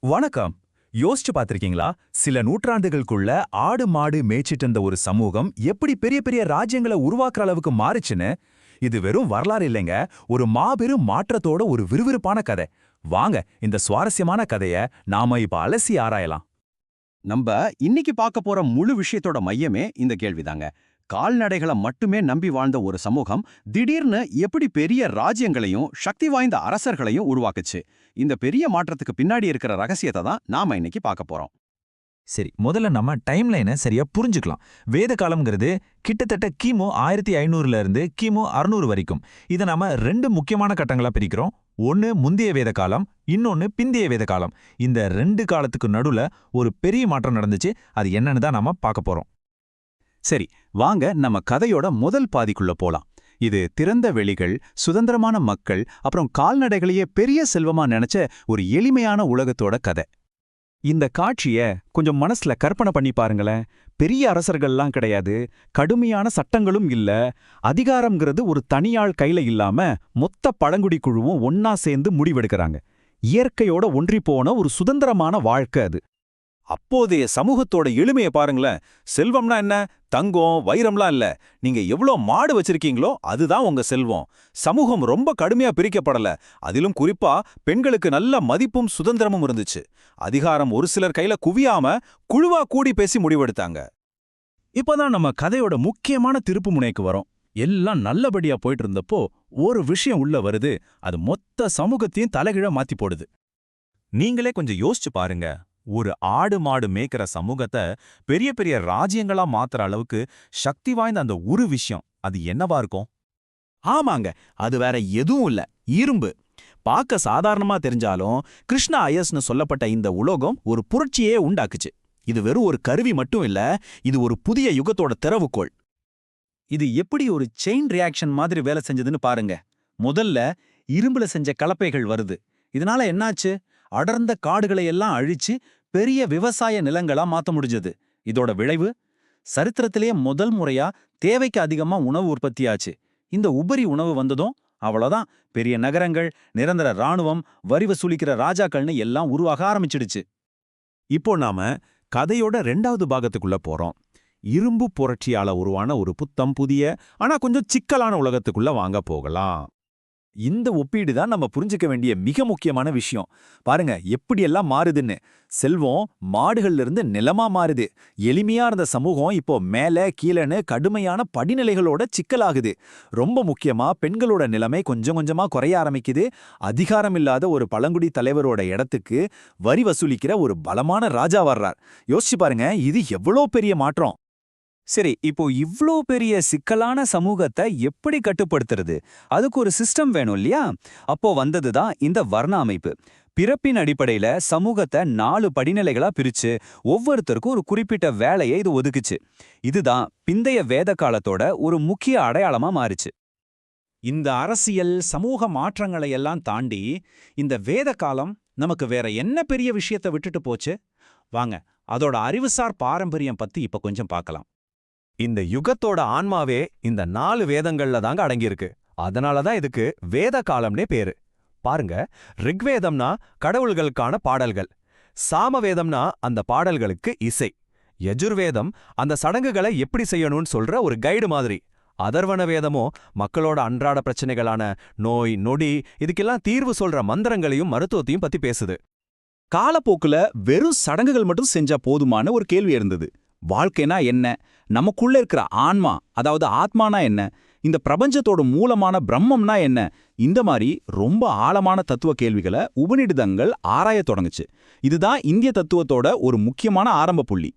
வணக்கம். யோசிச்சு பார்த்திருக்கீங்களா? சில நூற்றாண்டுகளுக்குள்ள ஆடு மாடு மேய்ச்சிட்டு இருந்த ஒரு சமூகம் எப்படி பெரிய பெரிய ராஜ்யங்களை உருவாக்குற அளவுக்கு மாறிச்சுன்னு. இது வெறும் வரலாறு இல்லைங்க, ஒரு மாபெரும் மாற்றத்தோட ஒரு விறுவிறுப்பான கதை. வாங்க இந்த சுவாரஸ்யமான கதைய நாம இப்ப அலசி ஆராயலாம். நம்ப இன்னைக்கு பார்க்க போற முழு விஷயத்தோட மையமே இந்த கேள்விதாங்க. கால்நடைகளை மட்டுமே நம்பி வாழ்ந்த ஒரு சமூகம் திடீர்னு எப்படி பெரிய ராஜ்யங்களையும் சக்தி வாய்ந்த அரசர்களையும் உருவாக்குச்சு. இந்த பெரிய மாற்றத்துக்கு பின்னாடி இருக்கிற ரகசியத்தை தான் நாம இன்னைக்கு பார்க்க போறோம். சரி, முதல்ல நம்ம டைம்லைனை சரியா புரிஞ்சுக்கலாம். வேத காலம்ங்கிறது கிட்டத்தட்ட கிமு 1500ல இருந்து கிமு 600 வரைக்கும். இதை நாம ரெண்டு முக்கியமான கட்டங்களா பிரிக்கிறோம். ஒன்னு முந்தைய வேத காலம், இன்னொன்னு பிந்தைய வேத காலம். இந்த ரெண்டு காலத்துக்கு நடுவுல ஒரு பெரிய மாற்றம் நடந்துச்சு. அது என்னன்னு தான் நாம பார்க்க போறோம். சரி, வாங்க நம்ம கதையோட முதல் பாதிக்குள்ள போலாம். இது திறந்த வெளிகள், சுதந்திரமான மக்கள், அப்புறம் கால்நடைகளையே பெரிய செல்வமா நினைச்ச ஒரு எளிமையான உலகத்தோட கதை. இந்த காட்சிய கொஞ்சம் மனசுல கற்பனை பண்ணி பாருங்களேன். பெரிய அரசர்கள்லாம் கிடையாது, கடுமையான சட்டங்களும் இல்ல, அதிகாரம்ங்கிறது ஒரு தனியாள் கையில இல்லாம மொத்த பழங்குடி குழுவும் ஒன்னா சேர்ந்து முடிவெடுக்கிறாங்க. இயற்கையோட ஒன்றி போன ஒரு சுதந்திரமான வாழ்க்கை அது. அப்போதைய சமூகத்தோட எளிமையை பாருங்களேன். செல்வம்னா என்ன? தங்கம் வைரம்லாம் இல்ல. நீங்க எவ்வளோ மாடு வச்சிருக்கீங்களோ அதுதான் உங்க செல்வம். சமூகம் ரொம்ப கடுமையா பிரிக்கப்படல. அதிலும் குறிப்பா பெண்களுக்கு நல்ல மதிப்பும் சுதந்திரமும் இருந்துச்சு. அதிகாரம் ஒரு சிலர் கையில குவியாம குழுவா கூடி பேசி முடிவெடுத்தாங்க. இப்பதான் நம்ம கதையோட முக்கியமான திருப்பு முனைக்கு வரோம். எல்லாம் நல்லபடியா போயிட்டு இருந்தப்போ ஒரு விஷயம் உள்ள வருது. அது மொத்த சமூகத்தையும் தலைகீழ மாத்தி போடுது. நீங்களே கொஞ்சம் யோசிச்சு பாருங்க. ஒரு ஆடு மாடு மேய்க்கிற சமூகத்தை பெரிய பெரிய ராஜ்யங்களா மாத்துற அளவுக்கு சக்தி வாய்ந்த அந்த ஒரு விஷயம் அது என்னவா இருக்கும்? ஆமாங்க, அது வேற எதுவும் இல்ல, இரும்பு. பார்க்க சாதாரணமா தெரிஞ்சாலும் கிருஷ்ணா அயஸ்னு சொல்லப்பட்ட இந்த உலோகம் ஒரு புரட்சியே உண்டாக்குச்சு. இது வெறும் ஒரு கருவி மட்டும் இல்ல, இது ஒரு புதிய யுகத்தோட திறவுகோள். இது எப்படி ஒரு செயின் ரியாக்ஷன் மாதிரி வேலை செஞ்சதுன்னு பாருங்க. முதல்ல இரும்புல செஞ்ச கலப்பைகள் வருது. இதனால என்னாச்சு? அடர்ந்த காடுகளை எல்லாம் அழிச்சு பெரிய விவசாய நிலங்களா மாத்த முடிஞ்சது. இதோட விளைவு, சரித்திரத்திலேயே முதல் முறையா தேவைக்கு அதிகமா உணவு உற்பத்தியாச்சு. இந்த உபரி உணவு வந்ததும் அவ்வளவுதான், பெரிய நகரங்கள், நிரந்தர ராணுவம், வரி வசூலிக்கிற ராஜாக்கள்னு எல்லாம் உருவாக ஆரம்பிச்சிடுச்சு. இப்போ நாம கதையோட 2வது பாகத்துக்குள்ள போறோம். இரும்பு புரட்சியால உருவான ஒரு புத்தம் புதிய ஆனா கொஞ்சம் சிக்கலான உலகத்துக்குள்ள வாங்க போகலாம். இந்த ஒப்பீடு தான் நம்ம புரிஞ்சுக்க வேண்டிய மிக முக்கியமான விஷயம். பாருங்க எப்படியெல்லாம் மாறுதுன்னு. செல்வம் மாடுகள்ல இருந்து நிலமா மாறுது. எளிமையா இருந்த சமூகம் இப்போ மேல கீழன்னு கடுமையான படிநிலைகளோட சிக்கலாகுது. ரொம்ப முக்கியமா பெண்களோட நிலைமை கொஞ்சம் கொஞ்சமா குறைய ஆரம்பிக்குது. அதிகாரம் இல்லாத ஒரு பழங்குடி தலைவரோட இடத்துக்கு வரி வசூலிக்கிற ஒரு பலமான ராஜா வர்றார். யோசிச்சு பாருங்க, இது எவ்வளோ பெரிய மாற்றம். சரி, இப்போ இவ்ளோ பெரிய சிக்கலான சமூகத்தை எப்படி கட்டுப்படுத்துறது? அதுக்கு ஒரு சிஸ்டம் வேணும் இல்லையா? அப்போ வந்ததுதான் இந்த வர்ண அமைப்பு. பிறப்பின் அடிப்படையில சமூகத்தை 4 படிநிலைகளா பிரிச்சு ஒவ்வொருத்தருக்கும் ஒரு குறிப்பிட்ட வேலையை இது ஒதுக்குச்சு. இதுதான் பிந்தைய வேத காலத்தோட ஒரு முக்கிய அடையாளமா மாறுச்சு. இந்த அரசியல் சமூக மாற்றங்களை எல்லாம் தாண்டி இந்த வேத காலம் நமக்கு வேற என்ன பெரிய விஷயத்தை விட்டுட்டு போச்சு? வாங்க, அதோட அறிவுசார் பாரம்பரியம் பத்தி இப்ப கொஞ்சம் பார்க்கலாம். இந்த யுகத்தோட ஆன்மாவே இந்த 4 வேதங்கள்ல தாங்க அடங்கியிருக்கு. அதனாலதான் இதுக்கு வேத காலம்னே பேரு. பாருங்க, ரிக்வேதம்னா கடவுள்களுக்கான பாடல்கள், சாமவேதம்னா அந்த பாடல்களுக்கு இசை, யஜுர்வேதம் அந்த சடங்குகளை எப்படி செய்யணும்னு சொல்ற ஒரு கைடு மாதிரி, அதர்வண வேதமோ மக்களோட அன்றாட பிரச்சனைகளான நோய் நொடி இதுக்கெல்லாம் தீர்வு சொல்ற மந்திரங்களையும் மருத்துவத்தையும் பத்தி பேசுது. காலப்போக்குல வெறும் சடங்குகள் மட்டும் செஞ்சா போதுமான ஒரு கேள்வி இருந்தது. வாழ்க்கைனா என்ன? நமக்குள்ள இருக்கிற ஆன்மா, அதாவது ஆத்மானா என்ன? இந்த பிரபஞ்சத்தோட மூலமான பிரம்மம்னா என்ன? இந்த மாதிரி ரொம்ப ஆழமான தத்துவ கேள்விகளை உபநிடதங்கள் ஆராய தொடங்குச்சு. இதுதான் இந்திய தத்துவத்தோட ஒரு முக்கியமான ஆரம்ப புள்ளி.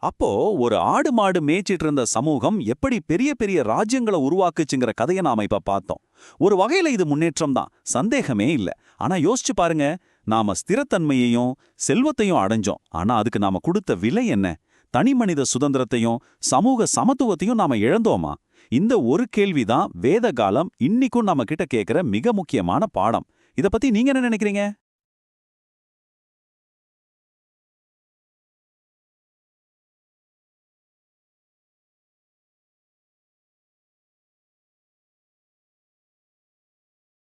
அப்போ ஒரு ஆடு மாடு மேய்ச்சிட்டு இருந்த சமூகம் எப்படி பெரிய பெரிய ராஜ்யங்களை உருவாக்குச்சுங்கிற கதையை நாம இப்ப பார்த்தோம். ஒரு வகையில இது முன்னேற்றம் தான், சந்தேகமே இல்ல. ஆனா யோசிச்சு பாருங்க, நாம ஸ்திரத்தன்மையையும் செல்வத்தையும் அடைஞ்சோம். ஆனா அதுக்கு நாம கொடுத்த விலை என்ன? தனிமனித சுதந்திரத்தையும் சமூக சமத்துவத்தையும் நாம இழந்தோமா? இந்த ஒரு கேள்விதான் வேத காலம் இன்னிக்கும் நாம கிட்ட கேட்கிற மிக முக்கியமான பாடம். இத பத்தி நீங்க என்ன நினைக்கிறீங்க?